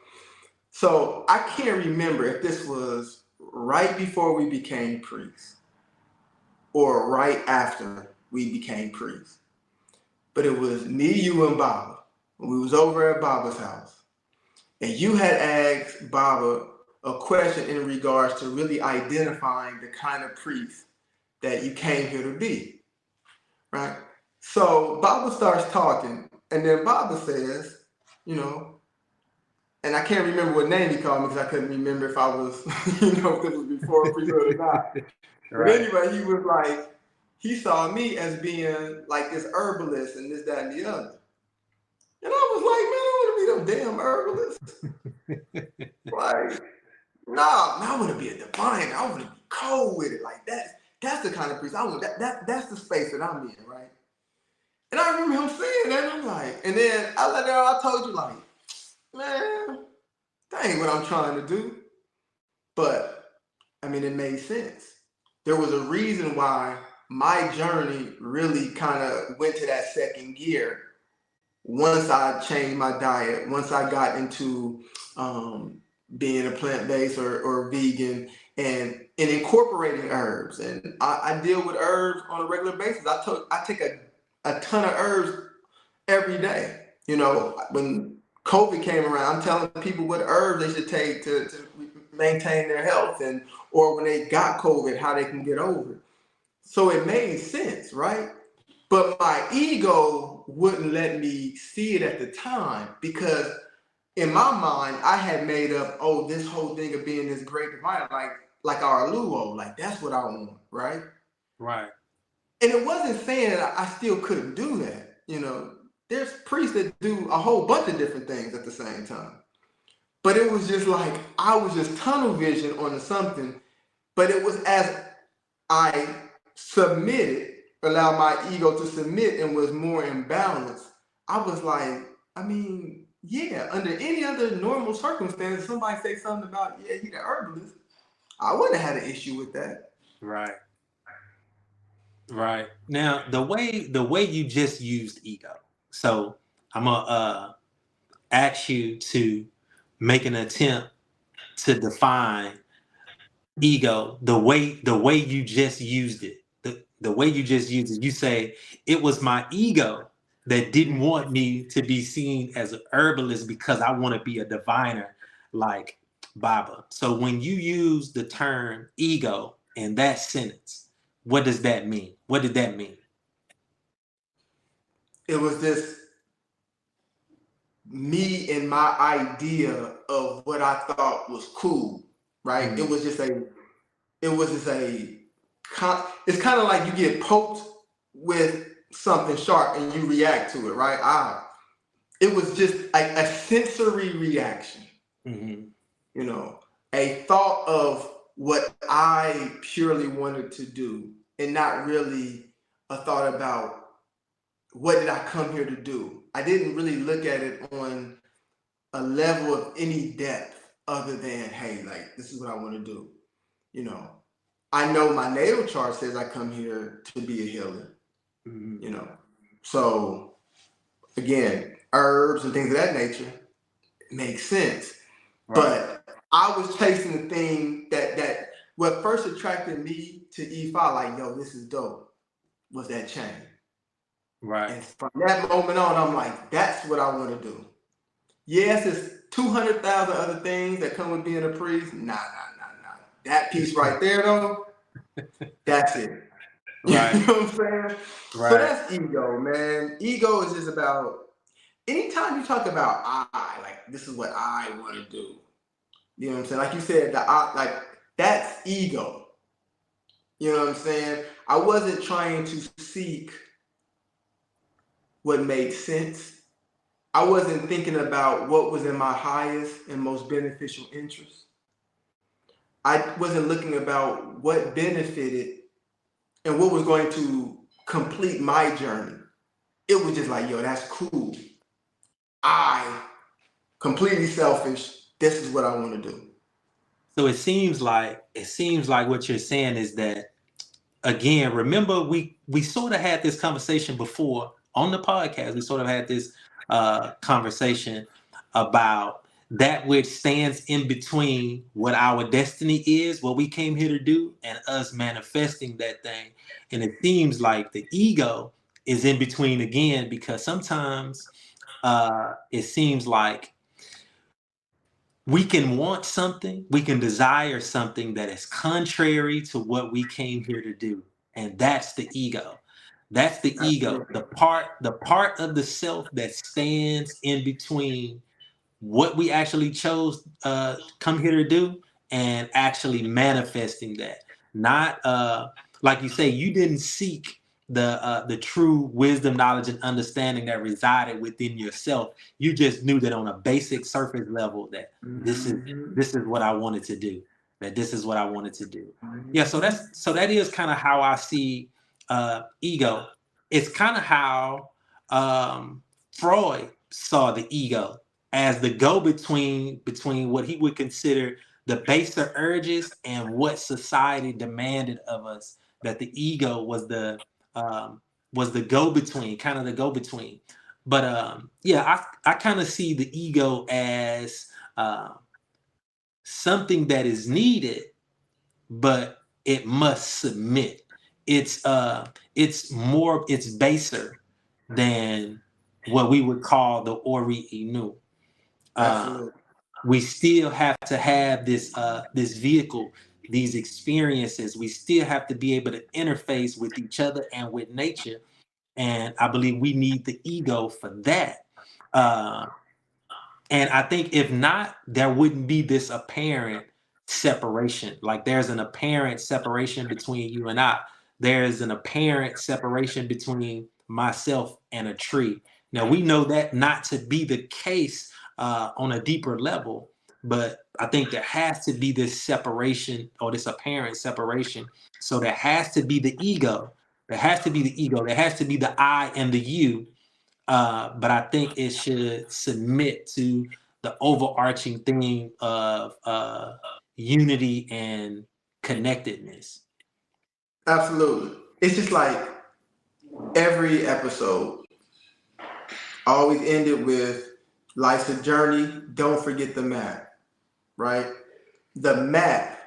So I can't remember if this was right before we became priests or right after we became priests. But it was me, you, and Baba. We was over at Baba's house. And you had asked Baba a question in regards to really identifying the kind of priest that you came here to be, right? So Baba starts talking, and then Baba says, you know, and I can't remember what name he called me because I couldn't remember if I was, you know, if it was before priesthood or not. But anyway, he was like, he saw me as being like this herbalist and this, that, and the other. And I was like, man, I want to be them damn herbalists. Like, nah, I want to be a divine. I want to be cold with it. Like that's the kind of priest I want. That's the space that I'm in, right? And I remember him saying that, and I'm like, and then I told you, like, man, that ain't what I'm trying to do. But I mean, it made sense. There was a reason why my journey really kind of went to that second gear once I changed my diet, once I got into being a plant-based or vegan and incorporating herbs. And I deal with herbs on a regular basis. I take a ton of herbs every day. You know, when COVID came around, I'm telling people what herbs they should take to maintain their health, and or when they got COVID, how they can get over it. So it made sense, right? But my ego wouldn't let me see it at the time because in my mind, I had made up, oh, this whole thing of being this great divine, like our Luo, like that's what I want, right? Right. And it wasn't saying that I still couldn't do that. You know, there's priests that do a whole bunch of different things at the same time. But it was just like, I was just tunnel vision on something. But it was as I submitted, allowed my ego to submit and was more in balance, I was like, I mean, yeah, under any other normal circumstance, somebody say something about, yeah, he the herbalist, I wouldn't have had an issue with that. Right. Right. Now, the way you just used ego. So I'm gonna ask you to make an attempt to define ego the way you just used it. The way you just used it. You say it was my ego that didn't want me to be seen as an herbalist because I want to be a diviner like Baba. So when you use the term ego in that sentence, what does that mean? What did that mean? It was this me and my idea of what I thought was cool, right? Mm-hmm. It's kind of like you get poked with something sharp and you react to it, right? It was just a sensory reaction, Mm-hmm. you know, a thought of what I purely wanted to do and not really a thought about what did I come here to do. I didn't really look at it on a level of any depth other than, hey, like, this is what I want to do. You know, I know my natal chart says I come here to be a healer, Mm-hmm. you know. So again, herbs and things of that nature make sense. Right. But I was chasing the thing that what first attracted me to E5, like, yo, this is dope, was that chain. Right. And from that moment on, I'm like, that's what I want to do. Yes, it's 200,000 other things that come with being a priest. Nah. That piece right there, though, that's it. Right. You know what I'm saying? Right. So that's ego, man. Ego is just about, anytime you talk about I, like, this is what I want to do. You know what I'm saying? Like you said, that's ego. You know what I'm saying? I wasn't trying to seek what made sense. I wasn't thinking about what was in my highest and most beneficial interest. I wasn't looking about what benefited and what was going to complete my journey. It was just like, yo, that's cool. I, completely selfish, this is what I want to do. So it seems like what you're saying is that, again, remember we sort of had this conversation before on the podcast, we sort of had this conversation about that which stands in between what our destiny is, what we came here to do, and us manifesting that thing. And it seems like the ego is in between again, because sometimes it seems like we can want something, we can desire something that is contrary to what we came here to do. And that's the ego. That's the ego, Absolutely. the part of the self that stands in between what we actually chose come here to do and actually manifesting that. Not like you say, you didn't seek the true wisdom, knowledge, and understanding that resided within yourself. You just knew that on a basic surface level that this is what I wanted to do. That this is what I wanted to do. Yeah, so that is kind of how I see ego. It's kind of how Freud saw the ego, as the go-between between what he would consider the baser urges and what society demanded of us. That the ego was the go-between, kind of the go-between. But yeah, I kind of see the ego as something that is needed, but it must submit. It's baser than what we would call the Ori Inu. Absolutely. We still have to have this vehicle, these experiences. We still have to be able to interface with each other and with nature. And I believe we need the ego for that. And I think if not, there wouldn't be this apparent separation. Like there's an apparent separation between you and I. There's an apparent separation between myself and a tree. Now we know that not to be the case on a deeper level, but I think there has to be this separation or this apparent separation. So there has to be the ego. There has to be the ego. There has to be the I and the you. But I think it should submit to the overarching theme of unity and connectedness. Absolutely. It's just like every episode always ended with life's a journey. Don't forget the map, right? The map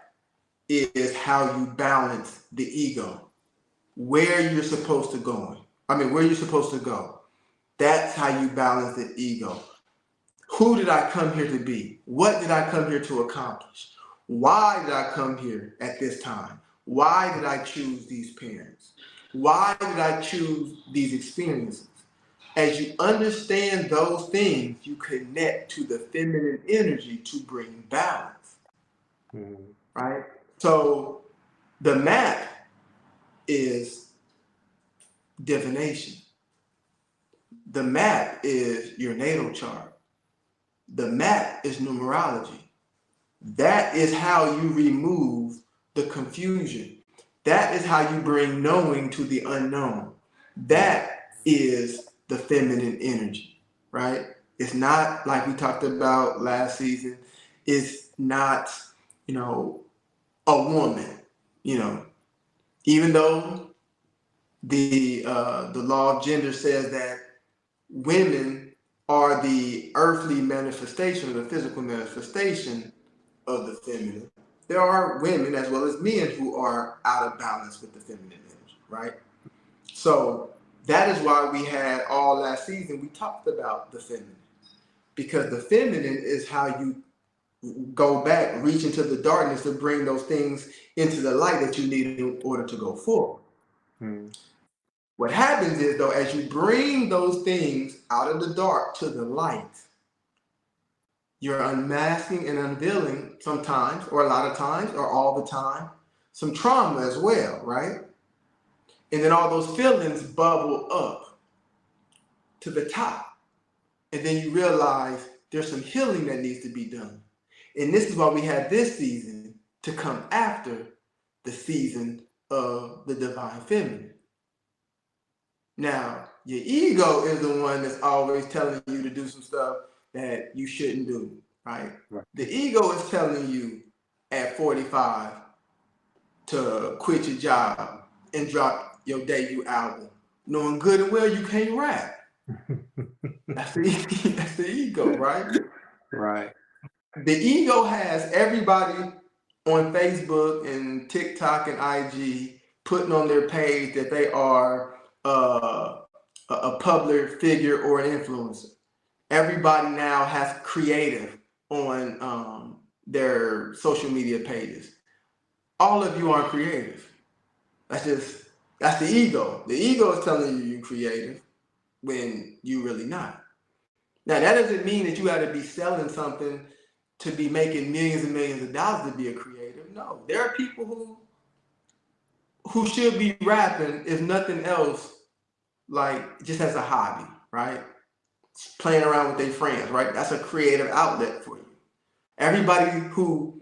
is how you balance the ego, where you're supposed to where you're supposed to go. That's how you balance the ego. Who did I come here to be? What did I come here to accomplish? Why did I come here at this time? Why did I choose these parents? Why did I choose these experiences? As you understand those things, you connect to the feminine energy to bring balance, right? So the map is divination. The map is your natal chart. The map is numerology. That is how you remove the confusion. That is how you bring knowing to the unknown. That is the feminine energy, right? It's not like we talked about last season. It's not, a woman, even though the law of gender says that women are the earthly manifestation or the physical manifestation of the feminine. There are women as well as men who are out of balance with the feminine energy, right? So that is why we had all last season, we talked about the feminine, because the feminine is how you go back, reach into the darkness to bring those things into the light that you need in order to go forward. What happens is, though, as you bring those things out of the dark to the light, you're unmasking and unveiling sometimes, or a lot of times, or all the time, some trauma as well, right? And then all those feelings bubble up to the top. And then you realize there's some healing that needs to be done. And this is why we had this season to come after the season of the divine feminine. Now, your ego is the one that's always telling you to do some stuff that you shouldn't do, right? The ego is telling you at 45 to quit your job and drop your debut album knowing good and well you can't rap. That's the ego, right? Right. The ego has everybody on Facebook and TikTok and IG putting on their page that they are a public figure or an influencer. Everybody now has creative on their social media pages. All of you aren't creative. That's the ego. The ego is telling you you're creative when you really not. Now that doesn't mean that you got to be selling something to be making millions and millions of dollars to be a creative. No, there are people who should be rapping if nothing else, like just as a hobby, right? Playing around with their friends, right? That's a creative outlet for you. Everybody who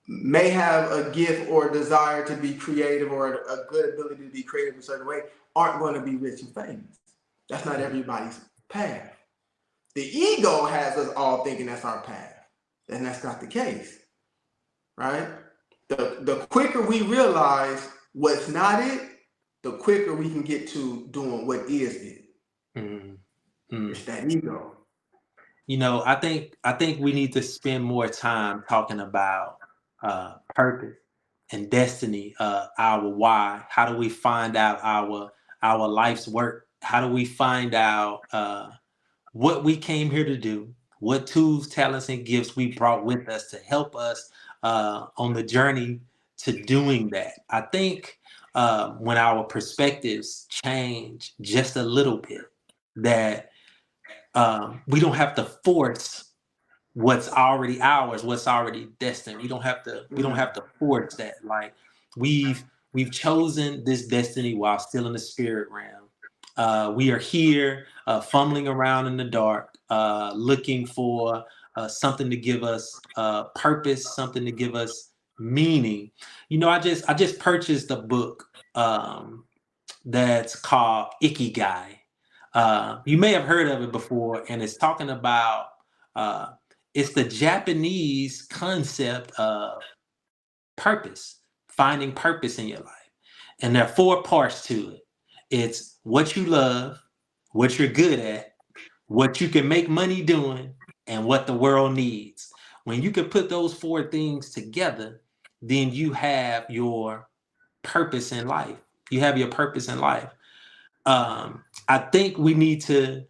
may have a gift or a desire to be creative or a good ability to be creative in a certain way aren't going to be rich and famous. That's not everybody's path. The ego has us all thinking that's our path, and that's not the case, right? The quicker we realize what's not it, the quicker we can get to doing what is it. Mm-hmm. It's that ego. You know, I think we need to spend more time talking about purpose and destiny, our why. How do we find out our life's work? How do we find out what we came here to do? What tools, talents, and gifts we brought with us to help us on the journey to doing that? I think when our perspectives change just a little bit, that we don't have to force what's already ours, what's already destined. We don't have to force that. Like we've chosen this destiny while still in the spirit realm. We are here fumbling around in the dark, looking for something to give us purpose, something to give us meaning. You know, I just purchased a book that's called Ikigai. You may have heard of it before, and it's talking about uh, it's the Japanese concept of purpose, finding purpose in your life. And there are 4 parts to it. It's what you love, what you're good at, what you can make money doing, and what the world needs. When you can put those 4 things together, then you have your purpose in life. You have your purpose in life. I think we need to,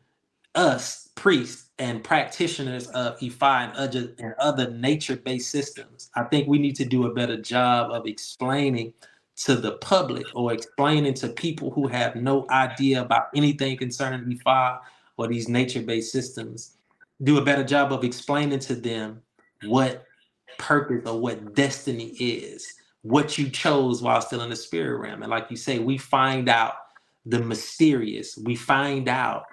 us priests and practitioners of Ifa and other nature-based systems, I think we need to do a better job of explaining to the public or explaining to people who have no idea about anything concerning Ifa or these nature-based systems, do a better job of explaining to them what purpose or what destiny is, what you chose while still in the spirit realm. And like you say, we find out the mysterious. We find out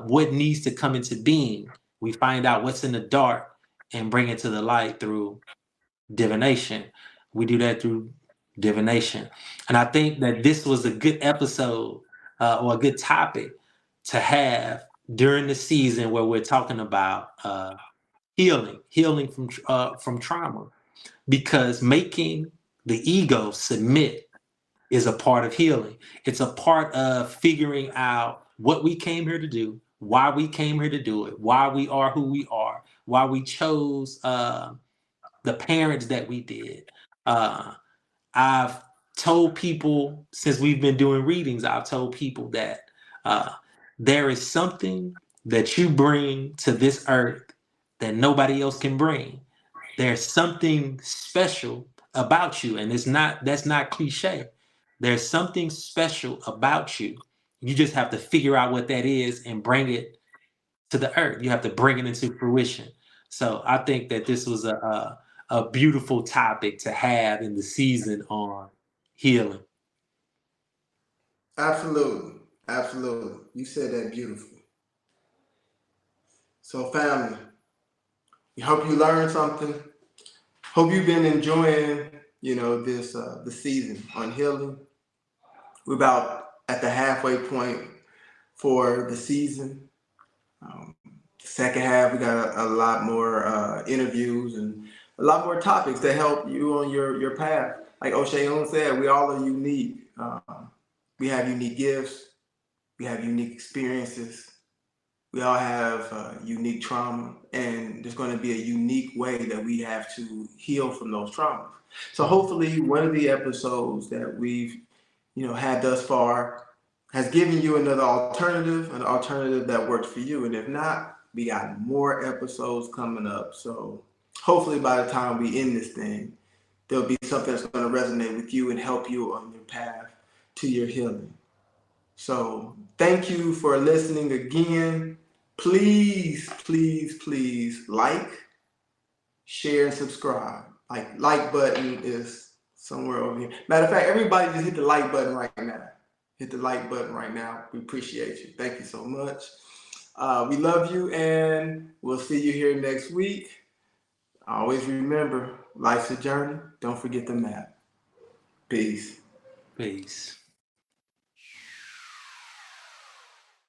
what needs to come into being. We find out what's in the dark and bring it to the light through divination. We do that through divination. And I think that this was a good episode or a good topic to have during the season where we're talking about healing from trauma, because making the ego submit is a part of healing. It's a part of figuring out what we came here to do, why we came here to do it, why we are who we are, why we chose the parents that we did. I've told people since we've been doing readings, I've told people that uh, there is something that you bring to this earth that nobody else can bring. There's something special about you, and that's not cliche. There's something special about you. You just have to figure out what that is and bring it to the earth. You have to bring it into fruition. So I think that this was a beautiful topic to have in the season on healing. Absolutely. Absolutely. You said that beautifully. So family, we hope you learned something. Hope you've been enjoying, this the season on healing. We're about at the halfway point for the season. Second half, we got a lot more interviews and a lot more topics to help you on your path. Like Oseun said, we all are unique. We have unique gifts. We have unique experiences. We all have unique trauma, and there's going to be a unique way that we have to heal from those traumas. So hopefully one of the episodes that we've had thus far has given you another alternative, an alternative that works for you. And if not, we got more episodes coming up. So hopefully by the time we end this thing, there'll be something that's going to resonate with you and help you on your path to your healing. So thank you for listening again. Please, please, please like, share, and subscribe. Like button is somewhere over here. Matter of fact, everybody just hit the like button right now. Hit the like button right now. We appreciate you. Thank you so much. We love you, and we'll see you here next week. Always remember, life's a journey. Don't forget the map. Peace. Peace.